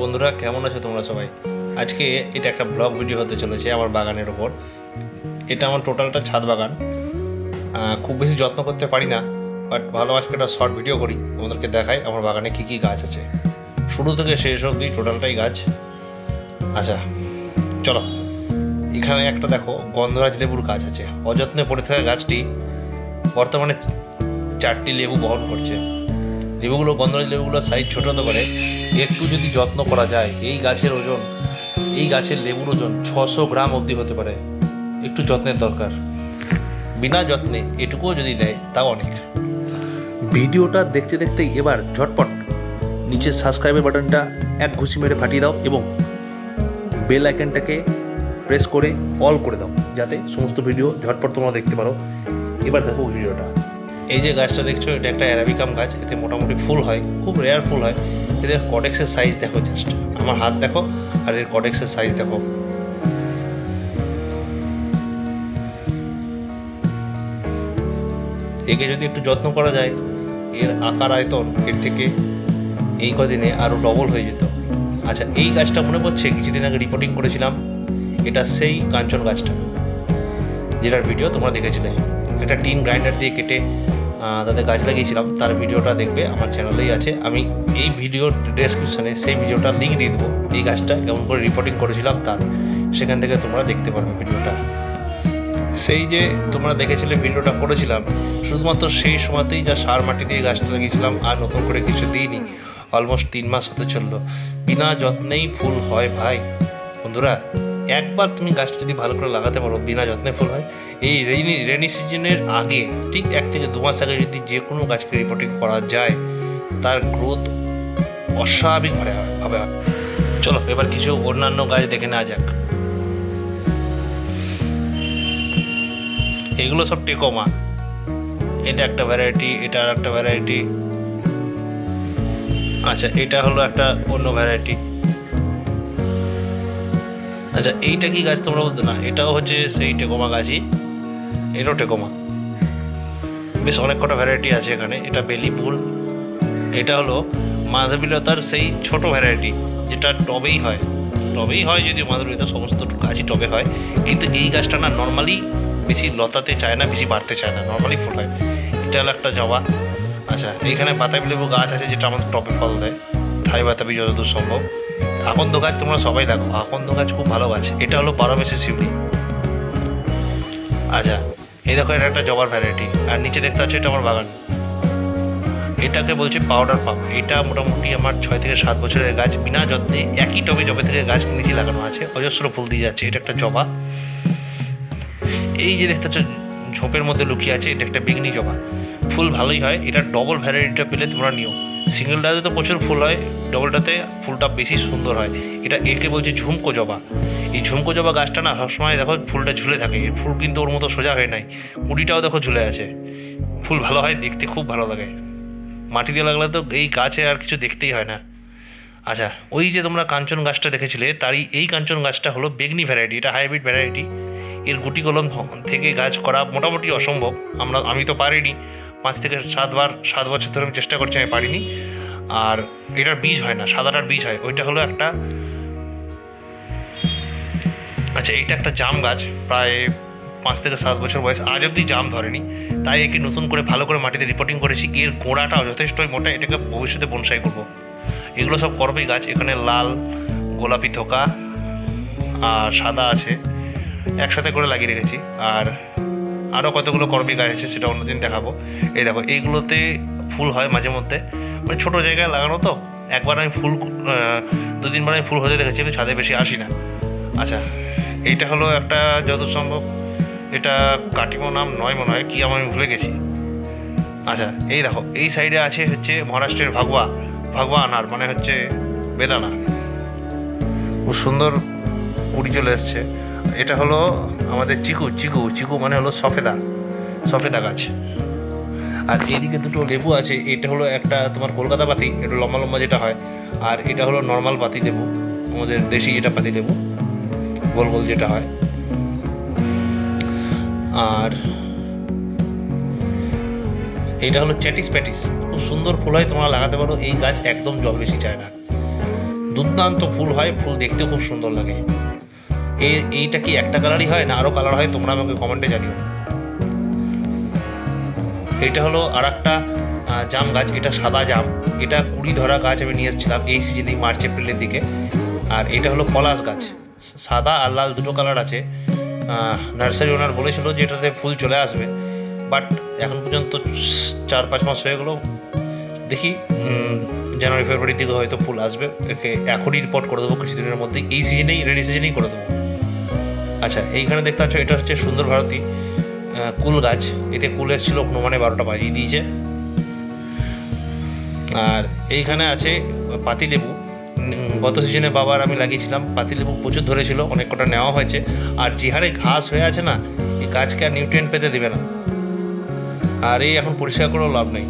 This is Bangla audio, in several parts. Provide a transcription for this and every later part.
বন্ধুরা, কেমন আছো তোমরা সবাই? আজকে এটা একটা ব্লগ ভিডিও হতে চলেছে আমার বাগানের ওপর। এটা আমার টোটালটা ছাদ বাগান। খুব বেশি যত্ন করতে পারি না, বাট ভালো আজকে একটা শর্ট ভিডিও করি, তোমাদেরকে দেখাই আমার বাগানে কী কী গাছ আছে, শুরু থেকে শেষ অবধি টোটালটাই গাছ। আচ্ছা চলো, এখানে একটা দেখো গন্ধরাজ লেবুর গাছ আছে। অযত্নে পড়ে থাকা গাছটি বর্তমানে 4টি লেবু বহন করছে। লেবুগুলো, গন্ধরাজ লেবুগুলোর সাইজ ছোটো হতে পারে, একটু যদি যত্ন করা যায় এই গাছের লেবুর ওজন 600 গ্রাম অবধি হতে পারে। একটু যত্নের দরকার, বিনা যত্নে এটুকুও যদি নেয় তাও অনেক। ভিডিওটা দেখতে দেখতেই এবার ঝটপট নিচের সাবস্ক্রাইবের বাটনটা এক ঘুষি মেরে ফাটিয়ে দাও এবং বেল আইকনটাকে প্রেস করে অল করে দাও, যাতে সমস্ত ভিডিও ঝটপট তোমরা দেখতে পারো। এবার দেখো ভিডিওটা। এই যে গাছটা দেখছো, এটা একটা অ্যারাবিকাম গাছ। এতে মোটামুটি ফুল হয়, খুব রেয়ার ফুল হয়। এদের কডেক্সের সাইজ দেখো, জাস্ট আমার হাত দেখো আর এর কডেক্সের সাইজ দেখো। একে যদি একটু যত্ন করা যায়, এর আকার আয়তন এর থেকে এই কদিনে আরও ডবল হয়ে যেত। আচ্ছা, এই গাছটা মনে পড়ছে কিছুদিন আগে রিপোর্টিং করেছিলাম। এটা সেই কাঞ্চন গাছটা যেটার ভিডিও তোমরা দেখেছিলে। একটা টিন গ্রাইন্ডার দিয়ে কেটে তাদের গাছ লাগিয়েছিলাম, তার ভিডিওটা দেখবে আমার চ্যানেলেই আছে। আমি এই ভিডিওর ডেসক্রিপশানে সেই ভিডিওটার লিঙ্ক দিয়ে দেবো। এই গাছটা কেমন করে রিপোর্টিং করেছিলাম তার, সেখান থেকে তোমরা দেখতে পারবে ভিডিওটা। সেই যে তোমরা দেখেছিলে ভিডিওটা করেছিলাম, শুধুমাত্র সেই সময়তেই যা সার মাটি দিয়ে গাছটা লাগিয়েছিলাম, আর নতুন করে কিছু দিইনি। অলমোস্ট 3 মাস হতে চললো। বিনা যত্নেই ফুল হয় ভাই। বন্ধুরা, একবার তুমি গাছটা যদি ভালো করে লাগাতে পারো, বিনা যত্নে ফুল হয়। এই রেনি সিজনের আগে, ঠিক 1 থেকে 2 মাস আগে যদি যে কোনো গাছকে রিপোর্টিং করা যায়, তার গ্রোথ অস্বাভাবিকভাবে হয়। চলো এবার কিছু অন্যান্য গাছ দেখে নেওয়া যাক। এগুলো সব টেকোমা। এটা একটা ভ্যারাইটি, এটা আর একটা ভ্যারাইটি। আচ্ছা, এটা হলো একটা অন্য ভ্যারাইটি। আচ্ছা, এইটা কি গাছ তোমরা বলতে না? এটাও হচ্ছে সেই টেকোমা গাছই, এটাও টেকোমা। বেশ অনেক কটা ভ্যারাইটি আছে এখানে। এটা বেলি ফুল। এটা হলো মাধবীলতার সেই ছোট ভ্যারাইটি, যেটা টবেই হয় যদিও মাধবীলতা সমস্ত গাছই টবে হয়, কিন্তু এই গাছটা না নর্মালি বেশি লতাতে চায় না, বেশি বাড়তে চায় না, নর্মালি ফুল হয়। এটা হলো একটা জবা। আচ্ছা, এইখানে বাতাবি লেবু গাছ আছে, যেটা আমাদের টবে ফল দেয়, থাই বাতাবি যতদূর সম্ভব। আকন্দ গাছ তোমরা সবাই দেখো, আকন্দ গাছ খুব ভালো গাছ। এটা হলো 12 মাসের শিউলি। আচ্ছা, এই দেখো, এটা একটা জবার ভ্যারাইটি। আর নিচে দেখতে পাচ্ছ, এটা আমার বাগান। এটাকে বলছে পাউডার পাম। এটা মোটামুটি আমার 6 থেকে 7 বছরের গাছ। বিনা যত্নে একই টবে জবে থেকে গাছ নিচে লাগানো আছে, অজস্র ফুল দিয়ে যাচ্ছে। এটা একটা জবা। এই যে দেখতে পাচ্ছ ঝোপের মধ্যে লুকিয়ে আছে, এটা একটা বেগনি জবা। ফুল ভালোই হয়। এটা ডবল ভ্যারাইটিটা পেলে তোমরা নিও। সিঙ্গেলটাতে তো প্রচুর ফুল হয়, ডবলটাতে ফুলটা বেশি সুন্দর হয়। একে বলছে ঝুমকো জবা। এই ঝুমকো জবা গাছটা না সবসময় দেখো ফুলটা ঝুলে থাকে। এর ফুল কিন্তু ওর মতো সোজা হয় নাই, কুড়িটাও দেখো ঝুলে আছে। ফুল ভালো হয়, দেখতে খুব ভালো লাগে। মাটি দিয়ে লাগলে তো এই গাছে আর কিছু দেখতেই হয় না। আচ্ছা, ওই যে তোমরা কাঞ্চন গাছটা দেখেছিলে, তারই এই কাঞ্চন গাছটা হলো বেগনি ভ্যারাইটি। এটা হাইব্রিড ভ্যারাইটি। এর গুটি কলম থেকে গাছ করা মোটামুটি অসম্ভব। আমি তো পারিনি। 5 থেকে 7 বছর ধরে আমি চেষ্টা করছি, আমি পারিনি। আর এটার বীজ হয় না, সাদাটার বীজ হয়। ওইটা হলো একটা। আচ্ছা, এইটা একটা জাম গাছ, প্রায় 5 থেকে 7 বছর বয়স, আজ অবধি জাম ধরেনি। তাই একে নতুন করে ভালো করে মাটিতে রিপোর্টিং করেছি। এর গোড়াটাও যথেষ্টই মোটা, এটাকে ভবিষ্যতে বনসাই করবো। এগুলো সব করবেই গাছ। এখানে লাল, গোলাপি থোকা আর সাদা আছে, একসাথে করে লাগিয়ে রেখেছি। আর আরও কতগুলো করবি গাছ আছে, সেটা অন্যদিন দেখাবো। এই দেখো, এইগুলোতে ফুল হয় মাঝে মধ্যে, মানে ছোটো জায়গায় লাগানো তো। একবার আমি ফুল 2-3 বার আমি ফুল হতে দেখেছি, কিন্তু ছাদে বেশি আসি না। আচ্ছা, এইটা হলো একটা, যত সম্ভব এটা কাটিমো নাম নয় মনে হয়, কি আমি ভুলে গেছি। আচ্ছা, এই দেখো, এই সাইডে আছে হচ্ছে মহারাষ্ট্রের ভাগোয়া আনার, মানে হচ্ছে বেদানা। খুব সুন্দর কুড়ি চলে এসছে। এটা হলো আমাদের চিকু মানে হলো সফেদা গাছ। আর এদিকে দুটো লেবু আছে। এটা হলো একটা তোমার কলকাতা পাতি, একটু লম্বা লম্বা যেটা হয়। আর এটা হলো নর্মাল পাতি লেবু, আমাদের দেশি যেটা পাতি লেবু, গোল গোল যেটা হয়। আর এটা হলো চ্যাটিস প্যাটিস, খুব সুন্দর ফুল হয়, তোমরা লাগাতে পারো। এই গাছ একদম জল বেশি চায় না। দুর্দান্ত ফুল হয়, ফুল দেখতেও খুব সুন্দর লাগে। এইটা কি একটা কালারই হয় না আরও কালার হয়, তোমরা আমাকে কমেন্টে জানিও। এইটা হলো আর একটা জাম গাছ, এটা সাদা জাম, এটা কুড়ি ধরা গাছ আমি নিয়ে এসেছিলাম এই সিজনেই, মার্চ এপ্রিলের দিকে। আর এটা হলো পলাশ গাছ, সাদা আর লাল দুটো কালার আছে। নার্সারি ওনার বলেছিল যে এটাতে ফুল চলে আসবে, বাট এখন পর্যন্ত 4-5 মাস হয়ে গেলো। দেখি জানুয়ারি ফেব্রুয়ারির দিকে হয়তো ফুল আসবে। একে এখনই রিপোর্ট করে দেবো কিছুদিনের মধ্যেই, এই সিজনেই রেনি সিজনেই করে দেবো। আচ্ছা, এইখানে দেখতে পাচ্ছ এটা হচ্ছে সুন্দর ভারতী কুল গাছ, এতে কুল এসেছিল হনুমানে 12টা বাজিয়ে দিয়েছে। আর এইখানে আছে পাতিলেবু, গত সিজনে বাবার আমি লাগিয়েছিলাম, পাতিলেবু প্রচুর ধরেছিল, অনেক কটা নেওয়া হয়েছে। আর যে হারে ঘাস হয়ে আছে না, এই গাছকে আর নিউট্রিয়েন্ট পেতে দেবে না। আর এই এখন পরিষ্কার করেও লাভ নেই,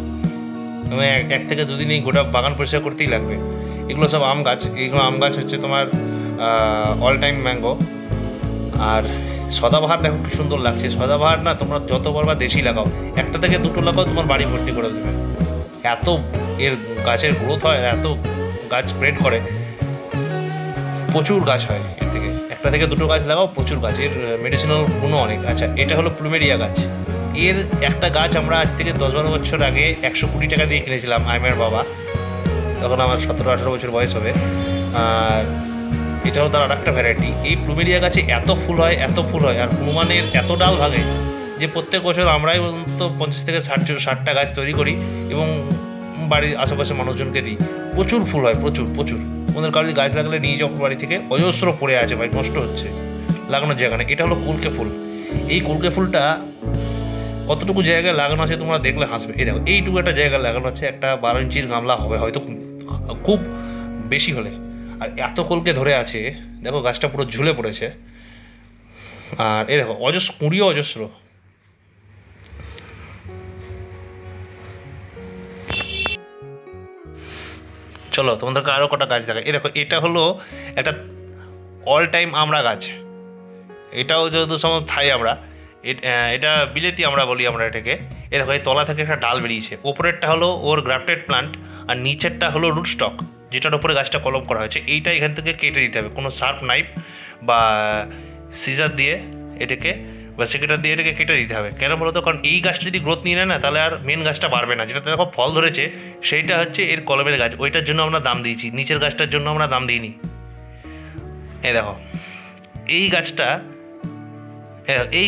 1 থেকে 2 দিন এই গোটা বাগান পরিষ্কার করতেই লাগবে। এগুলো সব আম গাছ, এইগুলো আম গাছ হচ্ছে তোমার অল টাইম ম্যাঙ্গো। আর সদাবাহার দেখো কি সুন্দর লাগছে, সদাবাহার না তোমরা যতবার বা দেশি লাগাও, 1 থেকে 2টো লাগাও তোমার বাড়ি ভর্তি করে দেবে। এত এর গাছের গ্রোথ হয়, এত গাছ স্প্রেড করে, প্রচুর গাছ হয় এর থেকে। 1 থেকে 2টো গাছ লাগাও, প্রচুর গাছ, এর মেডিসিনাল গুণও অনেক। আচ্ছা, এটা হলো প্লুমেরিয়া গাছ, এর একটা গাছ আমরা আজ থেকে 10-12 বছর আগে 120 টাকা দিয়ে কিনেছিলাম আইমের বাবা, তখন আমার 17-18 বছর বয়স হবে। আর এটাও তার আর একটা ভ্যারাইটি। এই প্লুমেরিয়া গাছে এত ফুল হয়, এত ফুল হয়, আর হনুমানের এত ডাল ভাগে যে প্রত্যেক বছর আমরাই তো 50 থেকে 60টা গাছ তৈরি করি এবং বাড়ির আশেপাশে মানুষজনকে দিই। প্রচুর ফুল হয়, প্রচুর প্রচুর। আমাদের কারোর গাছ লাগলে নিয়ে যাও বাড়ি থেকে, অজস্র পড়ে আছে ভাই, নষ্ট হচ্ছে, লাগানোর জায়গা নেই। এটা হলো কুলকে ফুল। এই কুলকে ফুলটা কতটুকু জায়গায় লাগানো আছে তোমরা দেখলে হাসবে। এই দেখো, এইটুকু একটা জায়গায় লাগানো আছে, একটা 12 ইঞ্চির গামলা হবে হয়তো, খুব বেশি হলে। আর এত কুলকে ধরে আছে, দেখো গাছটা পুরো ঝুলে পড়েছে। আর এই দেখো কুঁড়িও অজস্র। চলো তোমাদেরকে আরও কটা গাছ দেখাই। এই দেখো, এটা হলো একটা অল টাইম আমড়া গাছ, এটাও যেহেতু সব থাই আমরা, এটা বিলেতি আমরা বলি আমরা এটাকে। এ দেখো, এই তলা থেকে একটা ডাল বেরিয়েছে, ওপরেরটা হলো ওর গ্রাফটেড প্লান্ট, আর নিচেরটা হলো রুট স্টক, যেটার উপরে গাছটা কলম করা হয়েছে। এইটা এখান থেকে কেটে দিতে হবে, কোনো শার্প নাইফ বা সিজার দিয়ে এটাকে বা সেকেটার দিয়ে এটাকে কেটে দিতে হবে। কেন বলো তো? কারণ এই গাছটা যদি গ্রোথ নিয়ে নেয় না, তাহলে আর মেন গাছটা বাড়বে না। যেটাতে দেখো ফল ধরেছে সেইটা হচ্ছে এর কলমের গাছ, ওইটার জন্য আমরা দাম দিয়েছি, নিচের গাছটার জন্য আমরা দাম দিইনি। এই দেখো, এই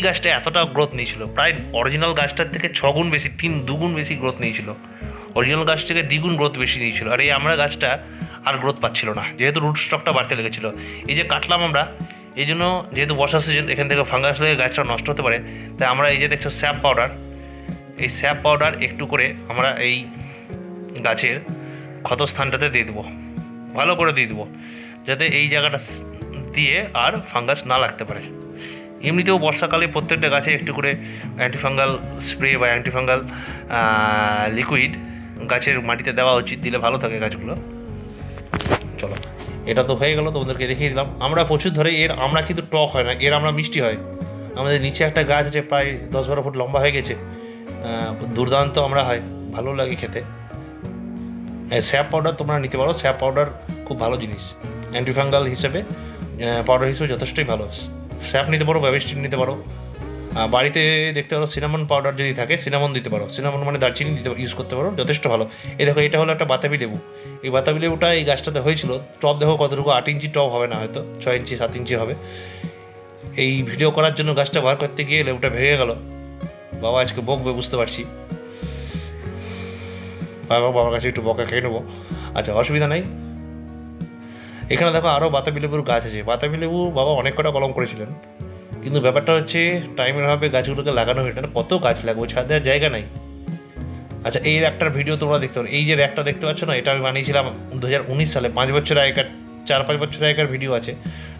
গাছটা এতটা গ্রোথ নিয়েছিল, প্রায় অরিজিনাল গাছটার থেকে 6 গুণ বেশি, 2 গুণ বেশি গ্রোথ নিয়েছিল, অরিজিনাল গাছ থেকে 2 গুণ গ্রোথ বেশি নিয়েছিল। আর এই আমরা গাছটা আর গ্রোথ পাচ্ছিল না, যেহেতু রুট স্টকটা বাড়তে লেগেছিলো। এই যে কাটলাম আমরা, এই জন্য যেহেতু বর্ষা সিজন, এখান থেকে ফাঙ্গাস লেগে গাছটা নষ্ট হতে পারে, তাই আমরা এই যে দেখছো স্যাপ পাউডার, এই স্যাপ পাউডার একটু করে আমরা এই গাছের ক্ষতস্থানটাতে দিয়ে দেবো, ভালো করে দিয়ে দেবো, যাতে এই জায়গাটা দিয়ে আর ফাঙ্গাস না লাগতে পারে। এমনিতেও বর্ষাকালে প্রত্যেকটা গাছে একটু করে অ্যান্টিফাঙ্গাল স্প্রে বা অ্যান্টিফাঙ্গাল লিকুইড গাছের মাটিতে দেওয়া উচিত, দিলে ভালো থাকে গাছগুলো। চলো, এটা তো হয়ে গেল, তোমাদেরকে দেখিয়ে দিলাম। আমরা প্রচুর ধরে আমরা কিন্তু টক হয় না, আমরা মিষ্টি হয়। আমাদের নিচে একটা গাছ আছে, প্রায় 10-12 ফুট লম্বা হয়ে গেছে, দুর্দান্ত আমরা হয়, ভালো লাগে খেতে। স্যাপ পাউডার তোমরা নিতে পারো, স্যাপ পাউডার খুব ভালো জিনিস, অ্যান্টিফাঙ্গাল হিসেবে পাউডার হিসেবে যথেষ্টই ভালো। স্যাপ নিতে পারো, ব্যাবিস্টিন নিতে পারো, বাড়িতে দেখতে পারো সিনামন পাউডার যদি থাকে সিনামন দিতে পারো, সিনামন মানে দারচিনি ইউজ করতে পারো, যথেষ্ট ভালো। এই দেখো, এটা হলো একটা বাতাবি লেবু। এই বাতাবি লেবুটা এই গাছটাতে হয়েছিল, টব দেখো কতটুকু, 8 ইঞ্চি টব হবে না, হয়তো 6 ইঞ্চি 7 ইঞ্চি হবে। এই ভিডিও করার জন্য গাছটা বার করতে গিয়ে লেবুটা ভেঙে গেল, বাবা আজকে বকবে বুঝতে পারছি, বাবার কাছে একটু বকা খেয়ে নেবো। আচ্ছা, অসুবিধা নেই। এখানে দেখো আরও বাতাবি লেবুর গাছ আছে। বাতাবি লেবু বাবা অনেক কটা কলম করেছিলেন, কিন্তু ব্যাপারটা হচ্ছে টাইমের অভাবে গাছগুলোকে লাগানো হয়ে না, কত গাছ লাগবে, ছাদ দেওয়ার জায়গা নাই। আচ্ছা, এই র্যাকটার ভিডিও তোমরা দেখতে পারো, এই যে র্যাকটা দেখতে পাচ্ছ না, এটা আমি বানিয়েছিলাম 2019 সালে, 5 বছর আগেকার, 4-5 বছর আগেকার ভিডিও আছে,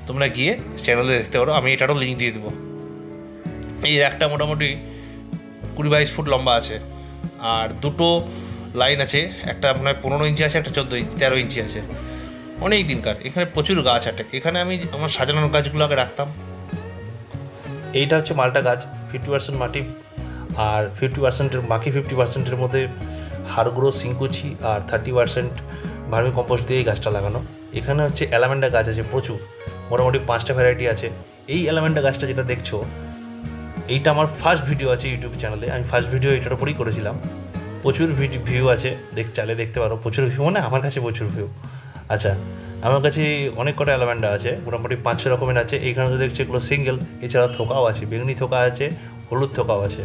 তোমরা গিয়ে চ্যানেলে দেখতে পারো, আমি এটারও লিঙ্ক দিয়ে দেবো। এই র্যাকটা মোটামুটি 20-22 ফুট লম্বা আছে, আর 2টো লাইন আছে, একটা আপনার 15 ইঞ্চি আছে, একটা 13 ইঞ্চি আছে, অনেক দিনকার। এখানে প্রচুর গাছ আছে, এখানে আমি আমার সাজানোর গাছগুলো আগে রাখতাম। এইটা হচ্ছে মালটা গাছ, 50% মাটি আর 50%, বাকি 50%-এর মধ্যে হাড়গুঁড়ো, সিংকুচি আর 30% ভার্মি কম্পোস্ট দিয়ে এই গাছটা লাগানো। এখানে হচ্ছে অ্যালামেন্ডা গাছ আছে প্রচুর, মোটামুটি 5টা ভ্যারাইটি আছে। এই অ্যালামেন্ডা গাছটা যেটা দেখছো, এইটা আমার ফার্স্ট ভিডিও আছে ইউটিউব চ্যানেলে, আমি ফার্স্ট ভিডিও এটার উপরেই করেছিলাম। প্রচুর ভিউ আছে, চাইলে দেখতে পারো। প্রচুর ভিউ মানে আমার কাছে প্রচুর ভিউ। আচ্ছা, আমার কাছে অনেক কটা অ্যালামেন্ডা আছে, মোটামুটি 5-6 রকমের আছে। এইখানে তো দেখছি এগুলো সিঙ্গেল, এছাড়া থোকাও আছে, বেগুনি থোকা আছে, হলুদ থোকাও আছে।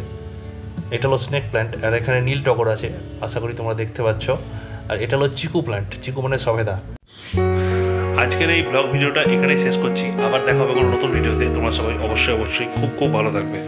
এটা হলো স্নেক প্ল্যান্ট, আর এখানে নীল টগর আছে, আশা করি তোমরা দেখতে পাচ্ছ। আর এটা হলো চিকু প্ল্যান্ট, চিকু মানে সবেদা। আজকের এই ব্লগ ভিডিওটা এখানেই শেষ করছি, আবার দেখা হবে কোনো নতুন ভিডিওতে। তোমরা সবাই অবশ্যই খুব ভালো থাকবে।